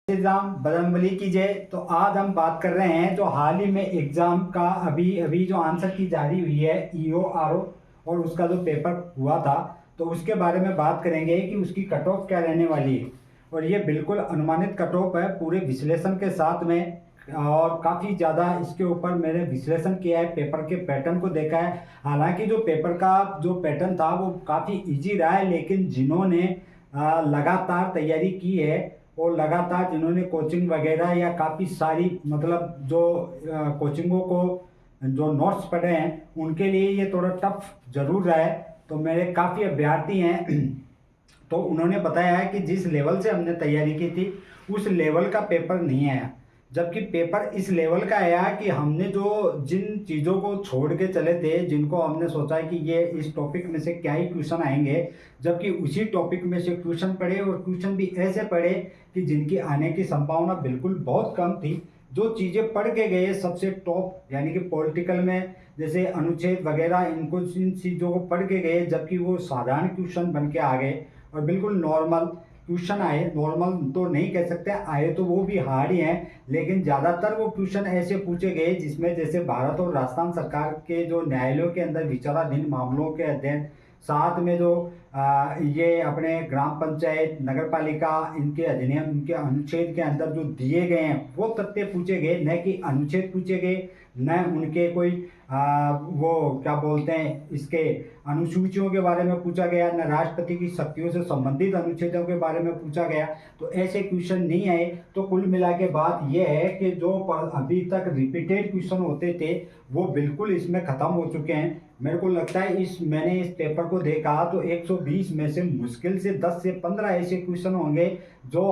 Exam Bajrangbali की जय। तो आज हम बात कर रहे हैं जो हाल ही में एग्जाम का अभी अभी जो आंसर की जारी हुई है ईओ आरओ और उसका जो पेपर हुआ था, तो उसके बारे में बात करेंगे कि उसकी कट ऑफ क्या रहने वाली है। और ये बिल्कुल अनुमानित कट ऑफ है पूरे विश्लेषण के साथ में, और काफ़ी ज़्यादा इसके ऊपर मैंने विश्लेषण किया है, पेपर के पैटर्न को देखा है। हालांकि जो पेपर का जो पैटर्न था वो काफ़ी इजी रहा है, लेकिन जिन्होंने लगातार तैयारी की है और लगातार जिन्होंने कोचिंग वगैरह या काफ़ी सारी मतलब जो कोचिंगों को जो नोट्स पढ़े हैं उनके लिए ये थोड़ा टफ जरूर रहा है। तो मेरे काफ़ी अभ्यर्थी हैं तो उन्होंने बताया है कि जिस लेवल से हमने तैयारी की थी उस लेवल का पेपर नहीं आया, जबकि पेपर इस लेवल का आया कि हमने जो जिन चीज़ों को छोड़ के चले थे, जिनको हमने सोचा है कि ये इस टॉपिक में से क्या ही क्वेश्चन आएंगे, जबकि उसी टॉपिक में से क्वेश्चन पढ़े और क्वेश्चन भी ऐसे पढ़े कि जिनकी आने की संभावना बिल्कुल बहुत कम थी। जो चीज़ें पढ़ के गए सबसे टॉप यानी कि पॉलिटिकल में जैसे अनुच्छेद वगैरह, इनको इन चीज़ों को पढ़ के गए, जबकि वो साधारण क्वेश्चन बन के आ गए और बिल्कुल नॉर्मल क्वेश्चन आए। नॉर्मल तो नहीं कह सकते, आए तो वो भी हार्ड ही हैं, लेकिन ज़्यादातर वो क्वेश्चन ऐसे पूछे गए जिसमें जैसे भारत और राजस्थान सरकार के जो न्यायालयों के अंदर विचाराधीन मामलों के अध्ययन, साथ में जो ये अपने ग्राम पंचायत नगर पालिका इनके अधिनियम इनके अनुच्छेद के अंदर जो दिए गए हैं वो तथ्य पूछे गए, न कि अनुच्छेद पूछे गए, न उनके कोई वो क्या बोलते हैं इसके अनुसूचियों के बारे में पूछा गया, न राष्ट्रपति की शक्तियों से संबंधित अनुच्छेदों के बारे में पूछा गया। तो ऐसे क्वेश्चन नहीं आए। तो कुल मिला के बात यह है कि जो अभी तक रिपीटेड क्वेश्चन होते थे वो बिल्कुल इसमें ख़त्म हो चुके हैं। मेरे को लगता है मैंने इस पेपर को देखा तो 120 में से मुश्किल से 10 से 15 ऐसे क्वेश्चन होंगे जो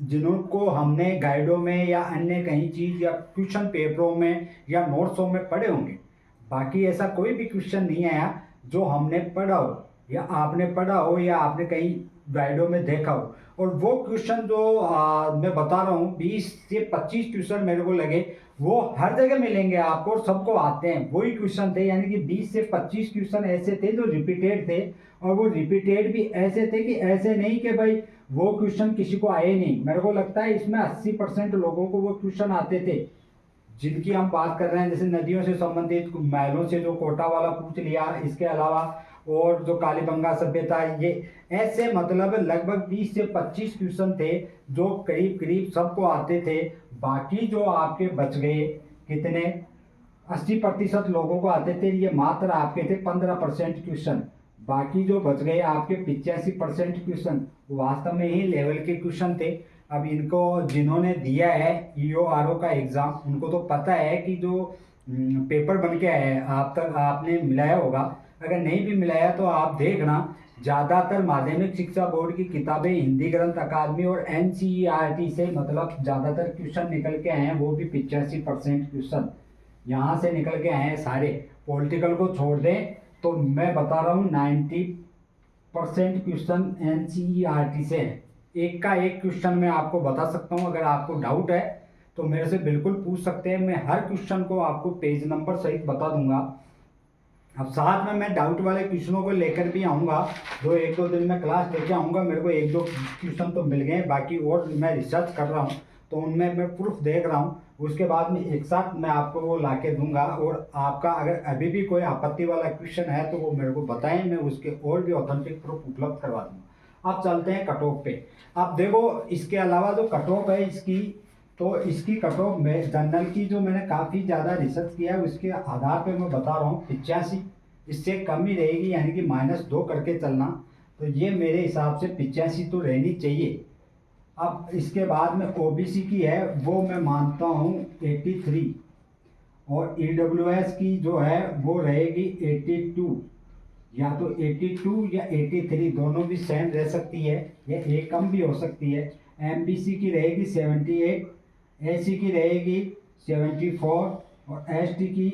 जिनको हमने गाइडों में या अन्य कहीं चीज़ या क्वेश्चन पेपरों में या नोट्सों में पढ़े होंगे। बाकी ऐसा कोई भी क्वेश्चन नहीं आया जो हमने पढ़ा हो या आपने पढ़ा हो या आपने कहीं गाइडों में देखा हो। और वो क्वेश्चन जो मैं बता रहा हूँ 20 से 25 क्वेश्चन मेरे को लगे वो हर जगह मिलेंगे आपको और सबको आते हैं, वही क्वेश्चन थे। यानी कि 20 से 25 क्वेश्चन ऐसे थे जो रिपीटेड थे, और वो रिपीटेड भी ऐसे थे कि ऐसे नहीं कि भाई वो क्वेश्चन किसी को आए नहीं। मेरे को लगता है इसमें 80% लोगों को वो क्वेश्चन आते थे जिनकी हम बात कर रहे हैं। जैसे नदियों से संबंधित, महलों से जो कोटा वाला पूछ लिया, इसके अलावा और जो कालीबंगा सभ्यता, ये ऐसे मतलब लगभग 20 से 25 क्वेश्चन थे जो करीब करीब सबको आते थे। बाकी जो आपके बच गए कितने 80% लोगों को आते थे, ये मात्र आपके थे 15% क्वेश्चन। बाकी जो बच गए आपके 85% क्वेश्चन वास्तव में ही लेवल के क्वेश्चन थे। अब इनको जिन्होंने दिया है ईओ आरओ का एग्ज़ाम उनको तो पता है कि जो पेपर बन के आया है आप तक आपने मिलाया होगा। अगर नहीं भी मिलाया तो आप देखना, ज़्यादातर माध्यमिक शिक्षा बोर्ड की किताबें हिंदी ग्रंथ अकादमी और एनसीईआरटी से मतलब ज़्यादातर क्वेश्चन निकल के आए हैं, वो भी 85% क्वेश्चन यहाँ से निकल के आए हैं सारे। पॉलिटिकल को छोड़ दें तो मैं बता रहा हूँ 90% क्वेश्चन एनसीईआरटी से है। एक का एक क्वेश्चन मैं आपको बता सकता हूँ, अगर आपको डाउट है तो मेरे से बिल्कुल पूछ सकते हैं। मैं हर क्वेश्चन को आपको पेज नंबर सहित बता दूंगा। अब साथ में मैं डाउट वाले क्वेश्चनों को लेकर भी आऊँगा, जो एक दो दिन में क्लास लेके आऊँगा। मेरे को एक दो क्वेश्चन तो मिल गए, बाकी और मैं रिसर्च कर रहा हूँ तो उनमें मैं प्रूफ देख रहा हूँ। उसके बाद में एक साथ मैं आपको वो ला के दूंगा, और आपका अगर अभी भी कोई आपत्ति वाला क्वेश्चन है तो वो मेरे को बताएं, मैं उसके और भी ऑथेंटिक प्रूफ उपलब्ध करवा दूँगा। अब चलते हैं कट ऑफ पे। अब देखो इसके अलावा जो कट ऑफ है इसकी, तो इसकी कट ऑफ में जनरल की जो मैंने काफ़ी ज़्यादा रिसर्च किया है उसके आधार पे मैं बता रहा हूँ 85, इससे कम ही रहेगी, यानी कि -2 करके चलना। तो ये मेरे हिसाब से 85 तो रहनी चाहिए। अब इसके बाद में ओबीसी की है वो मैं मानता हूँ 83, और ईडब्ल्यूएस की जो है वो रहेगी 82, या तो 82 या 83 दोनों भी सेम रह सकती है, या एक कम भी हो सकती है। एमबीसी की रहेगी 78, एसी की रहेगी 74 और एसटी की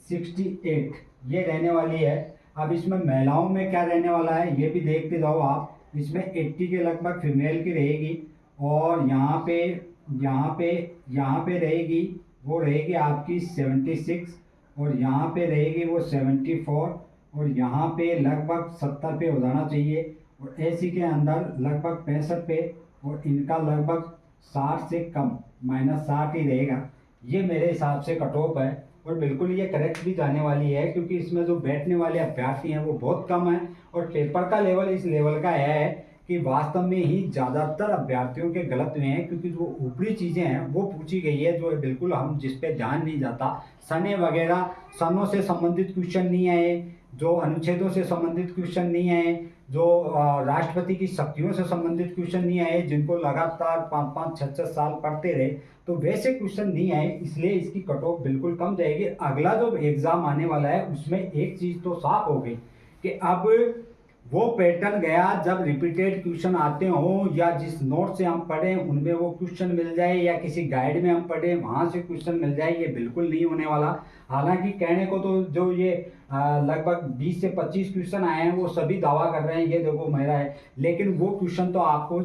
68, ये रहने वाली है। अब इसमें महिलाओं में क्या रहने वाला है ये भी देखते जाओ आप। इसमें 80 के लगभग फीमेल की रहेगी, और यहाँ पे रहेगी वो रहेगी आपकी 76, और यहाँ पे रहेगी वो 74, और यहाँ पे लगभग 70 पे हो जाना चाहिए, और एसी के अंदर लगभग 65 पे, और इनका लगभग 60 से कम, -60 ही रहेगा। ये मेरे हिसाब से कट ऑफ है और बिल्कुल ये करेक्ट भी जाने वाली है, क्योंकि इसमें जो बैठने वाले अभ्यर्थी हैं वो बहुत कम है और पेपर का लेवल इस लेवल का है कि वास्तव में ही ज़्यादातर अभ्यर्थियों के गलत हुए हैं, क्योंकि जो ऊपरी चीज़ें हैं वो पूछी गई है जो बिल्कुल हम जिस पे ध्यान नहीं जाता। सने वगैरह, सनों से संबंधित क्वेश्चन नहीं आए, जो अनुच्छेदों से संबंधित क्वेश्चन नहीं आए, जो राष्ट्रपति की शक्तियों से संबंधित क्वेश्चन नहीं आए, जिनको लगातार 5-5, 6-6 साल पढ़ते रहे, तो वैसे क्वेश्चन नहीं आए, इसलिए इसकी कट ऑफ बिल्कुल कम जाएगी। अगला जो एग्ज़ाम आने वाला है उसमें एक चीज़ तो साफ हो गई कि अब वो पैटर्न गया जब रिपीटेड क्वेश्चन आते हो या जिस नोट से हम पढ़े उनमें वो क्वेश्चन मिल जाए या किसी गाइड में हम पढ़े वहाँ से क्वेश्चन मिल जाए, ये बिल्कुल नहीं होने वाला। हालांकि कहने को तो जो ये लगभग 20 से 25 क्वेश्चन आए हैं वो सभी दावा कर रहे हैं ये देखो मेरा है, लेकिन वो क्वेश्चन तो आपको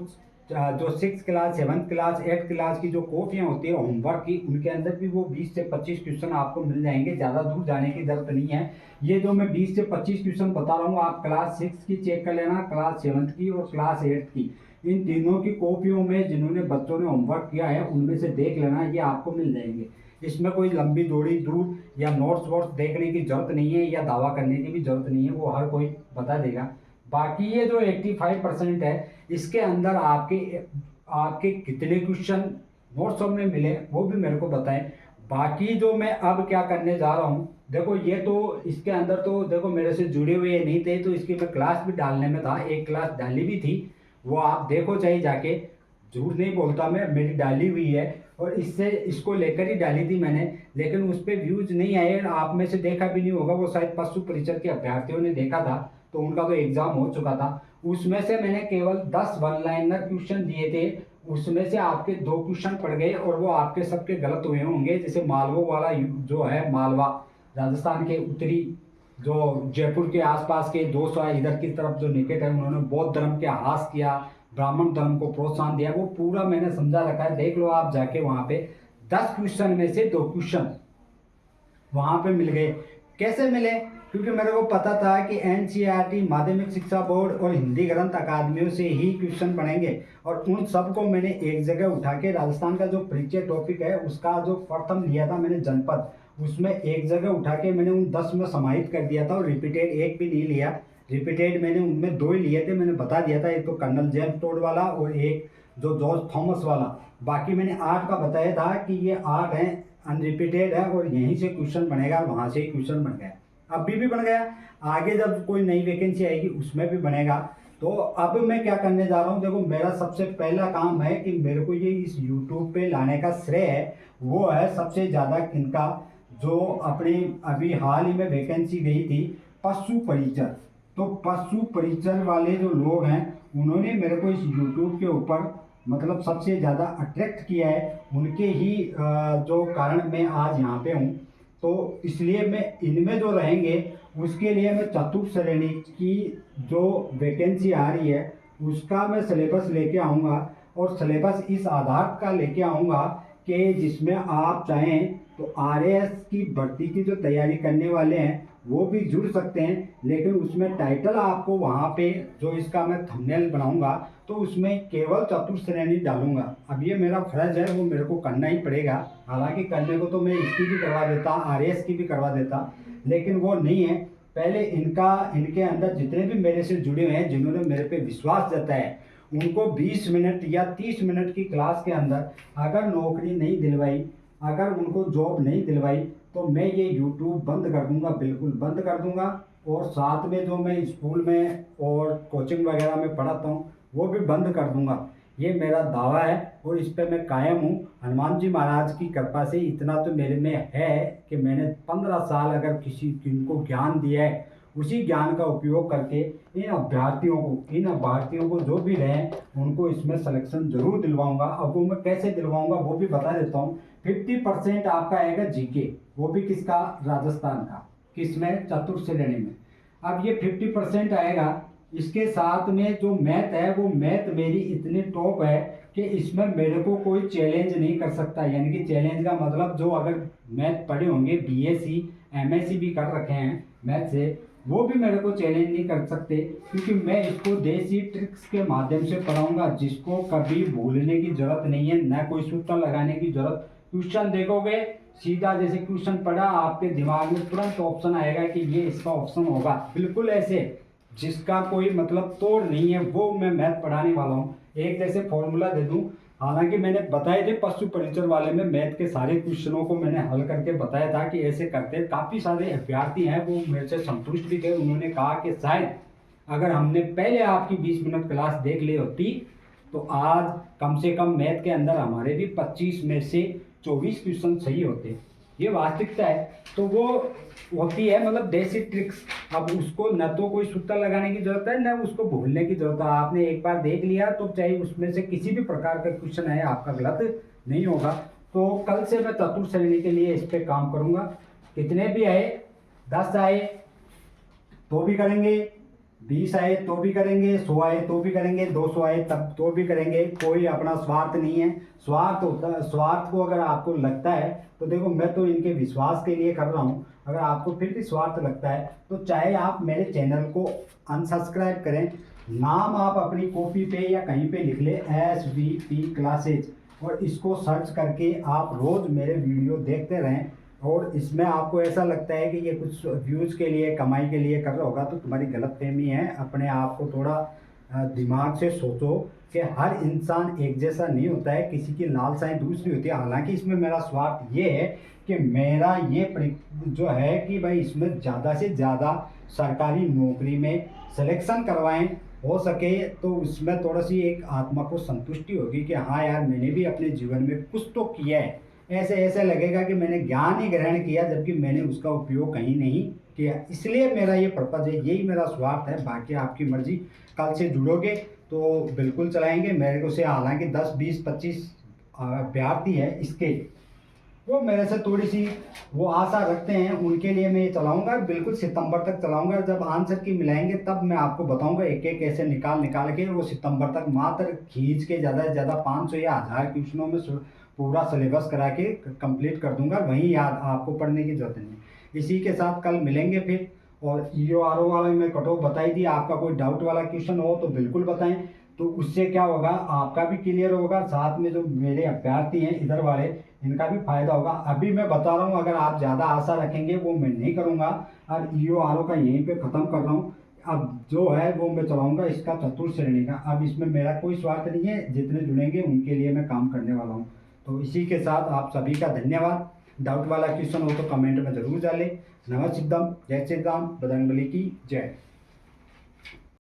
जो 6th class, 7th class, 8th class की जो कॉपियाँ होती है होमवर्क की, उनके अंदर भी वो 20 से 25 क्वेश्चन आपको मिल जाएंगे, ज़्यादा दूर जाने की जरूरत नहीं है। ये जो मैं 20 से 25 क्वेश्चन बता रहा हूँ आप क्लास 6 की चेक कर लेना, क्लास 7th की और क्लास 8th की, इन तीनों की कॉपियों में जिन्होंने बच्चों ने होमवर्क किया है उनमें से देख लेना, ये आपको मिल जाएंगे। इसमें कोई लंबी दूरी दूर या नोट्स वोट्स देखने की जरूरत नहीं है या दावा करने की भी जरूरत नहीं है, वो हर कोई बता देगा। बाकी ये जो 85% है इसके अंदर आपके आपके कितने क्वेश्चन नोट्स में मिले वो भी मेरे को बताएं। बाकी जो मैं अब क्या करने जा रहा हूँ, देखो ये तो इसके अंदर तो देखो मेरे से जुड़े हुए नहीं थे तो इसकी मैं क्लास भी डालने में था, एक क्लास डाली भी थी, वो आप देखो चाहिए जाके, झूठ नहीं बोलता मैं, मेरी डाली हुई है और इससे इसको लेकर ही डाली थी मैंने, लेकिन उस पर व्यूज नहीं आए। आप में से देखा भी नहीं होगा, वो शायद पशु परिचर के अभ्यर्थियों ने देखा था तो उनका तो एग्जाम हो चुका था। उसमें से मैंने केवल 10 वन लाइनर क्वेश्चन दिए थे, उसमें से आपके 2 क्वेश्चन पड़ गए और वो आपके सबके गलत हुए होंगे। जैसे मालवो वाला जो है, मालवा राजस्थान के उत्तरी जो जयपुर के आसपास के 200 इधर की तरफ जो निकट है, उन्होंने बौद्ध धर्म के ह्रास किया, ब्राह्मण धर्म को प्रोत्साहन दिया, वो पूरा मैंने समझा रखा है, देख लो आप जाके वहाँ पे। 10 क्वेश्चन में से 2 क्वेश्चन वहाँ पे मिल गए। कैसे मिले? क्योंकि मेरे को पता था कि एनसीईआरटी, माध्यमिक शिक्षा बोर्ड और हिंदी ग्रंथ अकादमियों से ही क्वेश्चन बनेंगे और उन सबको मैंने एक जगह उठा के राजस्थान का जो परिचय टॉपिक है उसका जो प्रथम लिया था मैंने जनपद, उसमें एक जगह उठा के मैंने उन 10 में समाहित कर दिया था और रिपीटेड एक भी नहीं लिया। रिपीटेड मैंने उनमें 2 ही लिए थे, मैंने बता दिया था, एक तो कर्नल जेम्स टोड वाला और एक जो जॉर्ज थॉमस वाला। बाकी मैंने 8 का बताया था कि ये 8 हैं, अनरिपीटेड है और यहीं से क्वेश्चन बनेगा, वहाँ से ही क्वेश्चन बन गया, अभी भी बन गया, आगे जब कोई नई वैकेंसी आएगी उसमें भी बनेगा। तो अब मैं क्या करने जा रहा हूँ, देखो मेरा सबसे पहला काम है कि मेरे को ये इस यूट्यूब पे लाने का श्रेय है वो है सबसे ज़्यादा किनका, जो अपनी अभी हाल ही में वैकेंसी गई थी पशु परिचर, तो पशु परिचर वाले जो लोग हैं उन्होंने मेरे को इस यूट्यूब के ऊपर मतलब सबसे ज़्यादा अट्रैक्ट किया है, उनके ही जो कारण मैं आज यहाँ पे हूँ। तो इसलिए मैं इनमें जो रहेंगे उसके लिए मैं चतुर्थ श्रेणी की जो वैकेंसी आ रही है उसका मैं सिलेबस लेके आऊँगा और सिलेबस इस आधार का लेके आऊँगा कि जिसमें आप चाहें तो आरएएस की भर्ती की जो तैयारी करने वाले हैं वो भी जुड़ सकते हैं, लेकिन उसमें टाइटल आपको वहाँ पे जो इसका मैं थंबनेल बनाऊंगा तो उसमें केवल चतुर्थ श्रेणी डालूंगा। अब ये मेरा फर्ज है, वो मेरे को करना ही पड़ेगा, हालांकि करने को तो मैं इसकी भी करवा देता, आरएएस की भी करवा देता, लेकिन वो नहीं है। पहले इनके अंदर जितने भी मेरे से जुड़े हुए हैं जिन्होंने मेरे पे विश्वास जताया है उनको 20 मिनट या 30 मिनट की क्लास के अंदर अगर नौकरी नहीं दिलवाई, अगर उनको जॉब नहीं दिलवाई तो मैं ये यूट्यूब बंद कर दूंगा, बिल्कुल बंद कर दूंगा। और साथ में जो मैं स्कूल में और कोचिंग वगैरह में पढ़ाता हूँ वो भी बंद कर दूंगा, ये मेरा दावा है और इस पर मैं कायम हूँ। हनुमान जी महाराज की कृपा से इतना तो मेरे में है कि मैंने 15 साल अगर किनको ज्ञान दिया है उसी ज्ञान का उपयोग करके इन अभ्यर्थियों को जो भी रहें उनको इसमें सिलेक्शन जरूर दिलवाऊंगा। अब वो मैं कैसे दिलवाऊंगा वो भी बता देता हूँ। 50% आपका आएगा जीके, वो भी किसका, राजस्थान का, किसमें, चतुर्थ श्रेणी में। अब ये 50% आएगा, इसके साथ में जो मैथ है वो मैथ मेरी इतनी टॉप है कि इसमें मेरे को कोई चैलेंज नहीं कर सकता। यानी कि चैलेंज का मतलब जो अगर मैथ पढ़े होंगे, बीएससी एमएससी भी कर रखे हैं मैथ से, वो भी मेरे को चैलेंज नहीं कर सकते, क्योंकि मैं इसको देसी ट्रिक्स के माध्यम से पढ़ाऊंगा, जिसको कभी भूलने की जरूरत नहीं है, ना कोई सूत्र लगाने की जरूरत। क्वेश्चन देखोगे सीधा, जैसे क्वेश्चन पढ़ा आपके दिमाग में तुरंत ऑप्शन आएगा कि ये इसका ऑप्शन होगा, बिल्कुल ऐसे, जिसका कोई मतलब तोड़ नहीं है, वो मैं मैथ पढ़ाने वाला हूँ। एक जैसे फॉर्मूला दे दूँ, हालांकि मैंने बताए थे पशु परिचर वाले में, मैथ के सारे क्वेश्चनों को मैंने हल करके बताया था कि ऐसे करते हैं। काफ़ी सारे अभ्यर्थी हैं वो मेरे से संतुष्ट भी थे, उन्होंने कहा कि शायद अगर हमने पहले आपकी 20 मिनट क्लास देख ली होती तो आज कम से कम मैथ के अंदर हमारे भी 25 में से 24 क्वेश्चन सही होते। ये वास्तविकता है। तो वो होती है मतलब देसी ट्रिक्स। अब उसको न तो कोई सूत्र लगाने की जरूरत है, न उसको भूलने की जरूरत है। आपने एक बार देख लिया तो चाहे उसमें से किसी भी प्रकार का क्वेश्चन है आपका गलत नहीं होगा। तो कल से मैं चतुर्थ श्रेणी के लिए इस पर काम करूंगा। कितने भी आए, 10 आए तो भी करेंगे, 20 आए तो भी करेंगे, 100 आए तो भी करेंगे, 200 आए तब तो भी करेंगे। कोई अपना स्वार्थ नहीं है। स्वार्थ होता है, स्वार्थ को अगर आपको लगता है तो देखो, मैं तो इनके विश्वास के लिए कर रहा हूँ। अगर आपको फिर भी स्वार्थ लगता है तो चाहे आप मेरे चैनल को अनसब्सक्राइब करें, नाम आप अपनी कॉपी पे या कहीं पे लिख ले SVP क्लासेज, और इसको सर्च करके आप रोज़ मेरे वीडियो देखते रहें। और इसमें आपको ऐसा लगता है कि ये कुछ व्यूज़ के लिए, कमाई के लिए कर रहा होगा, तो तुम्हारी गलतफहमी है। अपने आप को थोड़ा दिमाग से सोचो कि हर इंसान एक जैसा नहीं होता है, किसी की लालसाएं दूसरी होती है। हालांकि इसमें मेरा स्वार्थ ये है कि मेरा ये जो है कि भाई इसमें ज़्यादा से ज़्यादा सरकारी नौकरी में सिलेक्शन करवाएं, हो सके तो उसमें थोड़ा सी एक आत्मा को संतुष्टि होगी कि हाँ यार, मैंने भी अपने जीवन में कुछ तो किया है। ऐसे ऐसे लगेगा कि मैंने ज्ञान ही ग्रहण किया, जबकि मैंने उसका उपयोग कहीं नहीं किया। इसलिए मेरा ये पर्पज़ है, यही मेरा स्वार्थ है। बाकी आपकी मर्जी। कल से जुड़ोगे तो बिल्कुल चलाएंगे। मेरे को से हालांकि 10 20 25 अभ्यर्थी है इसके, वो मेरे से थोड़ी सी वो आशा रखते हैं, उनके लिए मैं ये चलाऊंगा। बिल्कुल सितंबर तक चलाऊंगा। जब आंसर की मिलाएंगे तब मैं आपको बताऊंगा एक एक ऐसे निकाल निकाल के। वो सितंबर तक मात्र खींच के ज़्यादा से ज़्यादा 500 या 1000 क्वेश्चनों में पूरा सिलेबस करा के कंप्लीट कर दूंगा। वहीं याद आपको पढ़ने की जरूरत नहीं। इसी के साथ कल मिलेंगे फिर। और EO RO वाला में कट ऑफ बताई थी। आपका कोई डाउट वाला क्वेश्चन हो तो बिल्कुल बताएं, तो उससे क्या होगा, आपका भी क्लियर होगा, साथ में जो मेरे अभ्यर्थी हैं इधर वाले, इनका भी फायदा होगा। अभी मैं बता रहा हूँ, अगर आप ज़्यादा आशा रखेंगे वो मैं नहीं करूँगा। और EO RO का यहीं पे ख़त्म कर रहा हूँ। अब जो है वो मैं चलाऊँगा इसका चतुर्थ श्रेणी का। अब इसमें मेरा कोई स्वार्थ नहीं है, जितने जुड़ेंगे उनके लिए मैं काम करने वाला हूँ। तो इसी के साथ आप सभी का धन्यवाद। डाउट वाला क्वेश्चन हो तो कमेंट में ज़रूर डालें। नमः सिद्धम, जय श्री राम, बजरंगबली की जय।